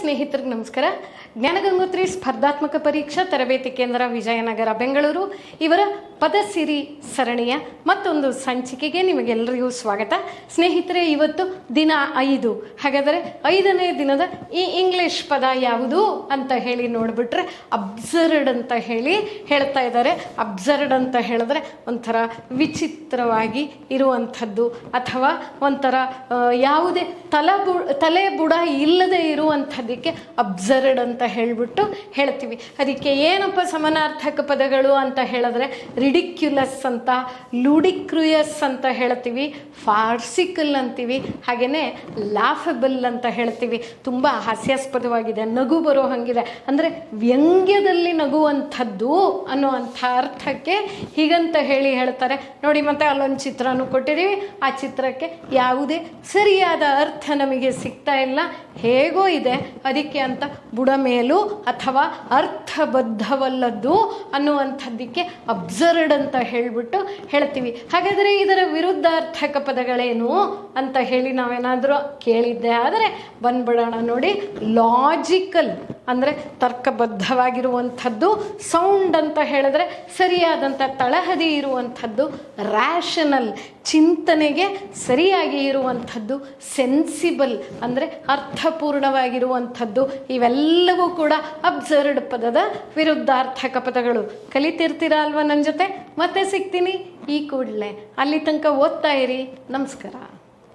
ಸ್ನೇಹಿತರಿಗೆ ನಮಸ್ಕಾರ. ಜ್ಞಾನಗಂಗೋತ್ರಿ ಸ್ಪರ್ಧಾತ್ಮಕ ಪರೀಕ್ಷಾ ತರಬೇತಿ ಕೇಂದ್ರ ವಿಜಯನಗರ ಬೆಂಗಳೂರು ಇವರ ಪದಸಿರಿ ಸರಣಿಯ ಮತ್ತೊಂದು ಸಂಚಿಕೆಗೆ ನಿಮಗೆಲ್ಲರಿಗೂ ಸ್ವಾಗತ. ಸ್ನೇಹಿತರೆ, ಇವತ್ತು ದಿನ 5. ಹಾಗಾದರೆ 5ನೇ ದಿನದ ಈ ಇಂಗ್ಲಿಷ್ ಪದ ಯಾವುದು ಅಂತ ಹೇಳಿ ನೋಡಿಬಿಟ್ರೆ ಅಬ್ಸರ್ಡ್ ಅಂತ ಹೇಳ್ತಾ ಇದ್ದಾರೆ. ಅಬ್ಸರ್ಡ್ ಅಂತ ಹೇಳಿದ್ರೆ ಒಂಥರ ವಿಚಿತ್ರವಾಗಿ ಇರುವಂಥದ್ದು ಅಥವಾ ಒಂಥರ ಯಾವುದೇ ತಲೆ ಬುಡ ಇಲ್ಲದೆ ಇರುವಂಥದ್ದಕ್ಕೆ ಅಬ್ಸರ್ಡ್ ಅಂತ ಹೇಳಿಬಿಟ್ಟು ಹೇಳ್ತೀವಿ. ಅದಕ್ಕೆ ಏನಪ್ಪ ಸಮಾನಾರ್ಥಕ ಪದಗಳು ಅಂತ ಹೇಳಿದ್ರೆ ರಿಡಿಕ್ಯುಲಸ್ ಅಂತ, ಲೂಡಿಕ್ರುಯಸ್ ಅಂತ ಹೇಳ್ತೀವಿ, ಫಾರ್ಸಿಕಲ್ ಅಂತೀವಿ, ಹಾಗೆಯೇ ಲಾಫಬಲ್ ಅಂತ ಹೇಳ್ತೀವಿ. ತುಂಬ ಹಾಸ್ಯಾಸ್ಪದವಾಗಿದೆ, ನಗು ಬರೋ ಹಂಗಿದೆ, ಅಂದರೆ ವ್ಯಂಗ್ಯದಲ್ಲಿ ನಗುವಂಥದ್ದು ಅನ್ನುವಂಥ ಅರ್ಥಕ್ಕೆ ಹೀಗಂತ ಹೇಳ್ತಾರೆ ನೋಡಿ. ಮತ್ತೆ ಅಲ್ಲೊಂದು ಚಿತ್ರನೂ ಕೊಟ್ಟಿದ್ದೀವಿ. ಆ ಚಿತ್ರಕ್ಕೆ ಯಾವುದೇ ಸರಿಯಾದ ಅರ್ಥ ನಮಗೆ ಸಿಗ್ತಾ ಇಲ್ಲ, ಹೇಗೋ ಇದೆ, ಅದಕ್ಕೆ ಅಂತ ಬುಡಮೇಲು ಅಥವಾ ಅರ್ಥಬದ್ಧವಲ್ಲದ್ದು ಅನ್ನುವಂಥದ್ದಕ್ಕೆ ಅಬ್ಸರ್ಡ್ ಅಂತ ಹೇಳಿಬಿಟ್ಟು ಹೇಳ್ತೀವಿ. ಹಾಗಾದರೆ ಇದರ ವಿರುದ್ಧಾರ್ಥಕ ಪದಗಳೇನು ಅಂತ ಹೇಳಿ ನಾವೇನಾದರೂ ಕೇಳಿದ್ದೆ ಆದರೆ ಬಂದ್ಬಿಡೋಣ ನೋಡಿ. ಲಾಜಿಕಲ್ ಅಂದರೆ ತರ್ಕಬದ್ಧವಾಗಿರುವಂಥದ್ದು, ಸೌಂಡ್ ಅಂತ ಹೇಳಿದ್ರೆ ಸರಿಯಾದಂಥ ತಳಹದಿ ಇರುವಂಥದ್ದು, ರ್ಯಾಷನಲ್ ಚಿಂತನೆಗೆ ಸರಿಯಾಗಿ ಇರುವಂಥದ್ದು, ಸೆನ್ಸಿಬಲ್ ಅಂದರೆ ಅರ್ಥಪೂರ್ಣವಾಗಿರುವಂಥದ್ದು. ಇವೆಲ್ಲವೂ ಕೂಡ ಅಬ್ಸರ್ಡ್ ಪದದ ವಿರುದ್ಧಾರ್ಥಕ ಪದಗಳು. ಕಲಿತಿರ್ತೀರಾ ಅಲ್ವಾ ನನ್ನ ಜೊತೆ? ಮತ್ತೆ ಸಿಗ್ತೀನಿ ಈ ಕೂಡಲೇ. ಅಲ್ಲಿ ತನಕ ಓದ್ತಾ ಇರಿ. ನಮಸ್ಕಾರ.